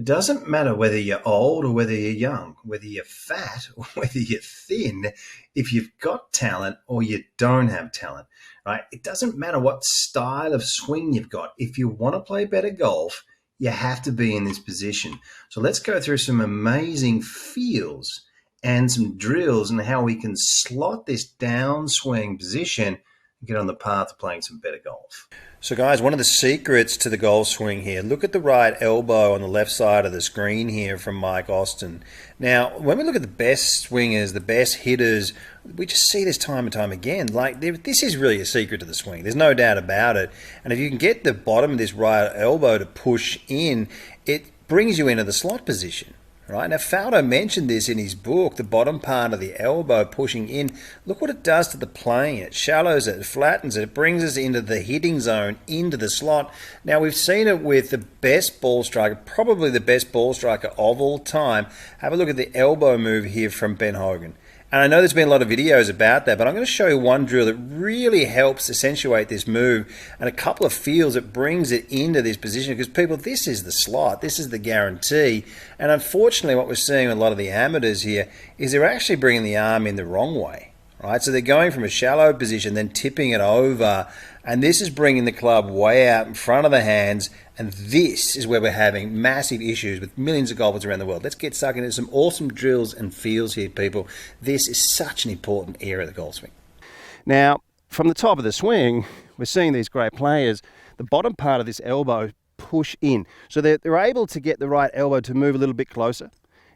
It doesn't matter whether you're old or whether you're young, whether you're fat or whether you're thin, if you've got talent or you don't have talent, right? It doesn't matter what style of swing you've got. If you want to play better golf, you have to be in this position. So let's go through some amazing feels and some drills and how we can slot this downswing position and get on the path to playing some better golf. So guys, one of the secrets to the golf swing here, look at the right elbow on the left side of the screen here from Mike Austin. Now, when we look at the best swingers, the best hitters, we just see this time and time again. Like, this is really a secret to the swing. There's no doubt about it. And if you can get the bottom of this right elbow to push in, it brings you into the slot position. Right? Now, Faldo mentioned this in his book, the bottom part of the elbow pushing in. Look what it does to the plane. It shallows it, it flattens it, it brings us into the hitting zone, into the slot. Now, we've seen it with the best ball striker, probably the best ball striker of all time. Have a look at the elbow move here from Ben Hogan. And I know there's been a lot of videos about that, but I'm going to show you one drill that really helps accentuate this move and a couple of feels that brings it into this position because people, this is the slot, this is the guarantee. And unfortunately, what we're seeing with a lot of the amateurs here is they're actually bringing the arm in the wrong way, right? So they're going from a shallow position, then tipping it over, and this is bringing the club way out in front of the hands, and this is where we're having massive issues with millions of golfers around the world. Let's get stuck into some awesome drills and feels here, people. This is such an important area of the golf swing. Now, from the top of the swing, we're seeing these great players, the bottom part of this elbow push in. So they're able to get the right elbow to move a little bit closer.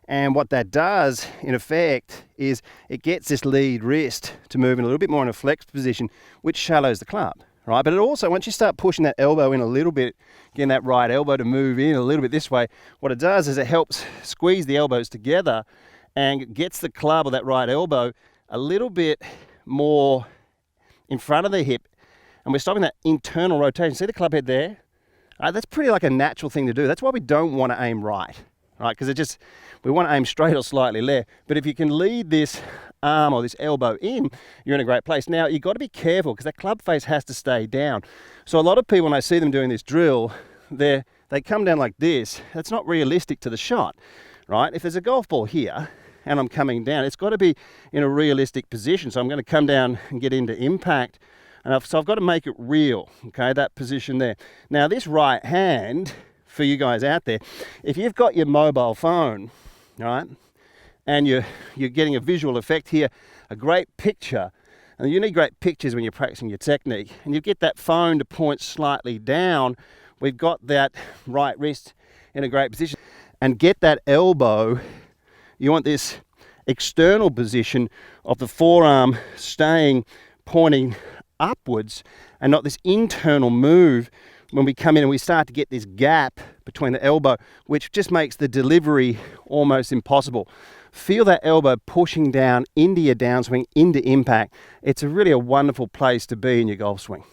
And what that does, in effect, is it gets this lead wrist to move in a little bit more in a flexed position, which shallows the club. Right, but it also, once you start pushing that elbow in a little bit, getting that right elbow to move in a little bit this way, what it does is it helps squeeze the elbows together and gets the club or that right elbow a little bit more in front of the hip. And we're stopping that internal rotation. See the club head there? That's pretty like a natural thing to do. That's why we don't want to aim right, because we want to aim straight or slightly left. But if you can lead this arm or this elbow in, you're in a great place. Now, you've got to be careful because that club face has to stay down. So a lot of people, when I see them doing this drill, they come down like this. That's not realistic to the shot, right? If there's a golf ball here and I'm coming down, it's got to be in a realistic position. So I'm going to come down and get into impact. So I've got to make it real, okay, that position there. Now, this right hand, for you guys out there, if you've got your mobile phone, right, and you're getting a visual effect here, a great picture, and you need great pictures when you're practicing your technique, and you get that phone to point slightly down, we've got that right wrist in a great position, and get that elbow, you want this external position of the forearm staying pointing upwards and not this internal move when we come in and we start to get this gap between the elbow, which just makes the delivery almost impossible. Feel that elbow pushing down into your downswing, into impact. It's really a wonderful place to be in your golf swing.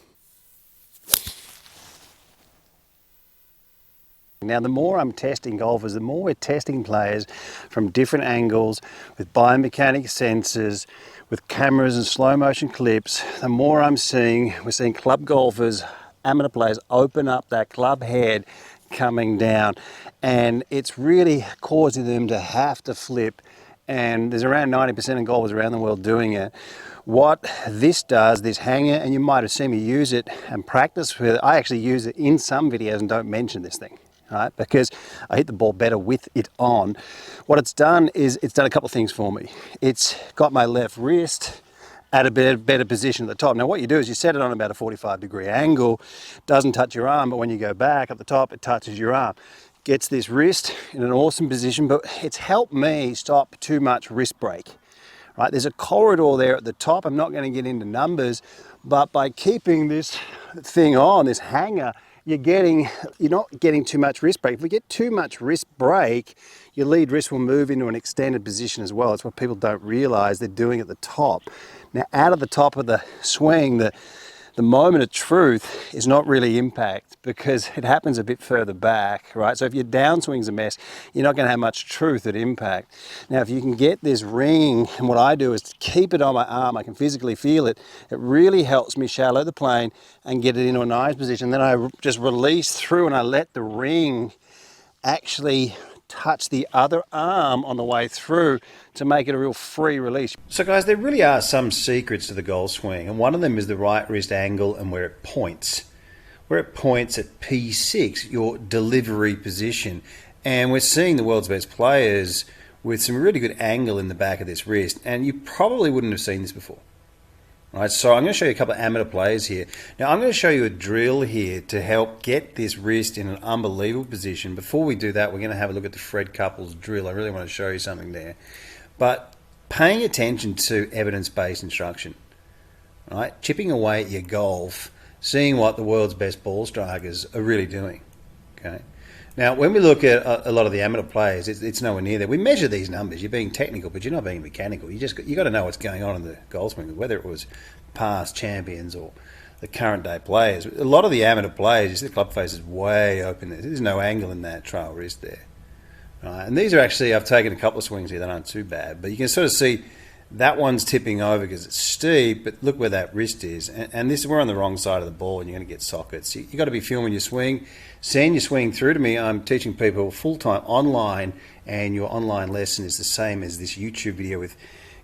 Now, the more I'm testing golfers, the more we're testing players from different angles, with biomechanic sensors, with cameras and slow motion clips, the more we're seeing club golfers, amateur players open up that club head coming down, and it's really causing them to have to flip, and there's around 90% of golfers around the world doing it. What this does, this hanger, and you might have seen me use it and practice with it, I actually use it in some videos and don't mention this thing, right? Because I hit the ball better with it on. What it's done is it's done a couple of things for me. It's got my left wrist at a better position at the top. Now what you do is you set it on about a 45-degree angle, doesn't touch your arm, but when you go back up the top, it touches your arm. Gets this wrist in an awesome position, but it's helped me stop too much wrist break. Right, there's a corridor there at the top. I'm not going to get into numbers, but by keeping this thing on, this hanger, you're not getting too much wrist break. If we get too much wrist break, your lead wrist will move into an extended position as well. It's what people don't realize they're doing at the top. Now, out of the top of the swing, the moment of truth is not really impact because it happens a bit further back, right? So if your downswing's a mess, you're not going to have much truth at impact. Now, if you can get this ring, and what I do is to keep it on my arm, I can physically feel it. It really helps me shallow the plane and get it into a nice position. Then I just release through and I let the ring actually touch the other arm on the way through to make it a real free release. So guys, there really are some secrets to the golf swing, and one of them is the right wrist angle and where it points. Where it points at P6, your delivery position. And we're seeing the world's best players with some really good angle in the back of this wrist, and you probably wouldn't have seen this before. Right, so I'm going to show you a couple of amateur players here. Now I'm going to show you a drill here to help get this wrist in an unbelievable position. Before we do that, we're going to have a look at the Fred Couples drill. I really want to show you something there. But paying attention to evidence-based instruction, right? Chipping away at your golf, seeing what the world's best ball strikers are really doing. Okay. Now, when we look at a lot of the amateur players, it's nowhere near there. We measure these numbers. You're being technical, but you're not being mechanical. You got to know what's going on in the golf swing, whether it was past champions or the current day players. A lot of the amateur players, you see the club face is way open there. There's no angle in that trail wrist there. Right? And these are actually, I've taken a couple of swings here that aren't too bad, but you can sort of see that one's tipping over because it's steep, but look where that wrist is. And this, we're on the wrong side of the ball and you're going to get sockets. You've got to be filming your swing, send your swing through to me. I'm teaching people full-time online, and your online lesson is the same as this YouTube video with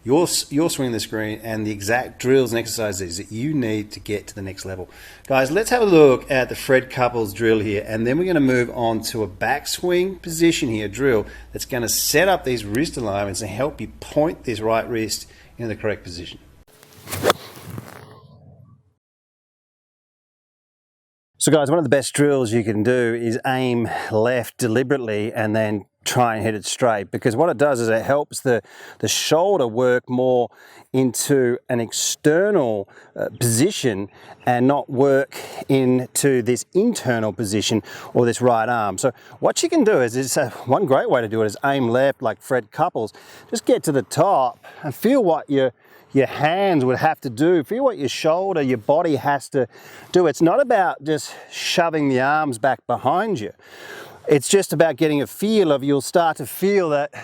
your swing on the screen and the exact drills and exercises that you need to get to the next level. Guys, let's have a look at the Fred Couples drill here, and then we're going to move on to a backswing position here, drill, that's going to set up these wrist alignments and help you point this right wrist in the correct position. So guys, one of the best drills you can do is aim left deliberately and then try and hit it straight, because what it does is it helps the shoulder work more into an external position and not work into this internal position or this right arm. So what you can do is one great way to do it is aim left like Fred Couples. Just get to the top and feel what your hands would have to do. Feel what your shoulder, your body has to do. It's not about just shoving the arms back behind you. It's just about getting a feel of, you'll start to feel that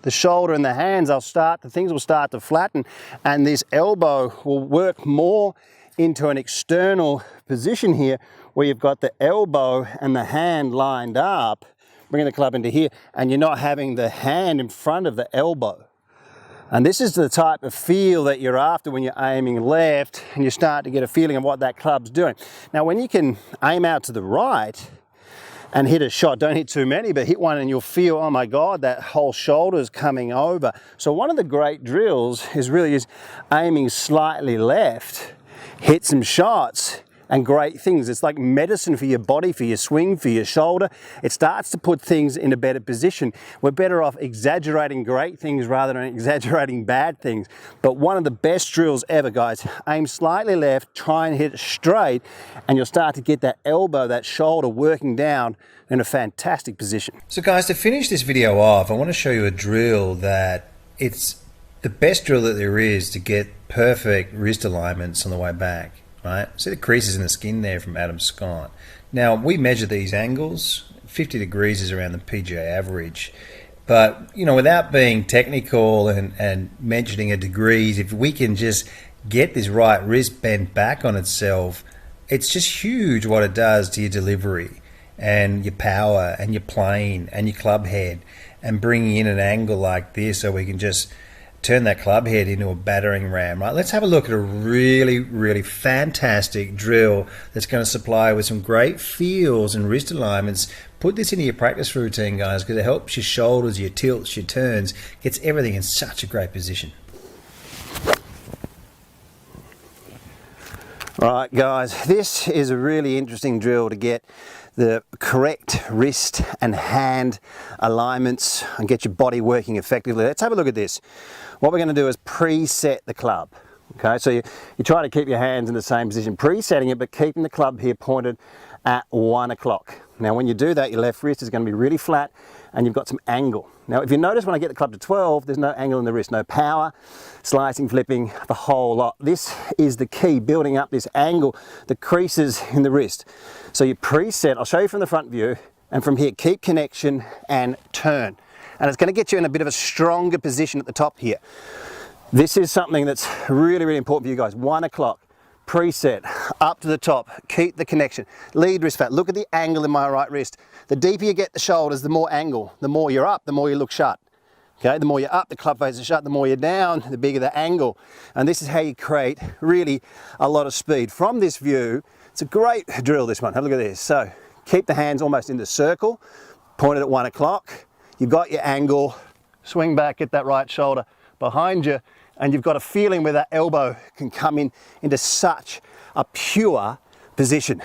the shoulder and the hands, things will start to flatten, and this elbow will work more into an external position here where you've got the elbow and the hand lined up, bringing the club into here, and you're not having the hand in front of the elbow. And this is the type of feel that you're after when you're aiming left and you start to get a feeling of what that club's doing. Now, when you can aim out to the right and hit a shot, don't hit too many, but hit one and you'll feel, oh my God, that whole shoulder's coming over. So one of the great drills is really just aiming slightly left, hit some shots, and great things. It's like medicine for your body, for your swing, for your shoulder. It starts to put things in a better position. We're better off exaggerating great things rather than exaggerating bad things. But one of the best drills ever, guys, aim slightly left, try and hit it straight, and you'll start to get that elbow, that shoulder working down in a fantastic position. So guys, to finish this video off, I want to show you a drill that it's the best drill that there is to get perfect wrist alignments on the way back. Right? See the creases in the skin there from Adam Scott. Now, we measure these angles. 50 degrees is around the PGA average. But, you know, without being technical and mentioning a degrees, if we can just get this right wrist bent back on itself, it's just huge what it does to your delivery and your power and your plane and your club head, and bringing in an angle like this so we can just turn that club head into a battering ram, right? Let's have a look at a really, really fantastic drill that's going to supply with some great feels and wrist alignments. Put this into your practice routine, guys, because it helps your shoulders, your tilts, your turns, gets everything in such a great position. All right, guys, this is a really interesting drill to get the correct wrist and hand alignments and get your body working effectively. Let's have a look at this. What we're going to do is preset the club. Okay, so you try to keep your hands in the same position, presetting it, but keeping the club here pointed at 1 o'clock. Now, when you do that, your left wrist is going to be really flat and you've got some angle. Now, if you notice when I get the club to 12, there's no angle in the wrist, no power, slicing, flipping, the whole lot. This is the key, building up this angle, the creases in the wrist. So you preset, I'll show you from the front view, and from here, keep connection and turn. And it's going to get you in a bit of a stronger position at the top here. This is something that's really, really important for you guys. 1 o'clock. preset, up to the top, keep the connection. Lead wrist fat, look at the angle in my right wrist. The deeper you get the shoulders, the more angle. The more you're up, the more you look shut. Okay, the more you're up, the club face is shut. The more you're down, the bigger the angle. And this is how you create really a lot of speed. From this view, it's a great drill, this one. Have a look at this. So keep the hands almost in the circle, pointed at 1 o'clock. You've got your angle, swing back, get that right shoulder behind you, and you've got a feeling where that elbow can come in into such a pure position.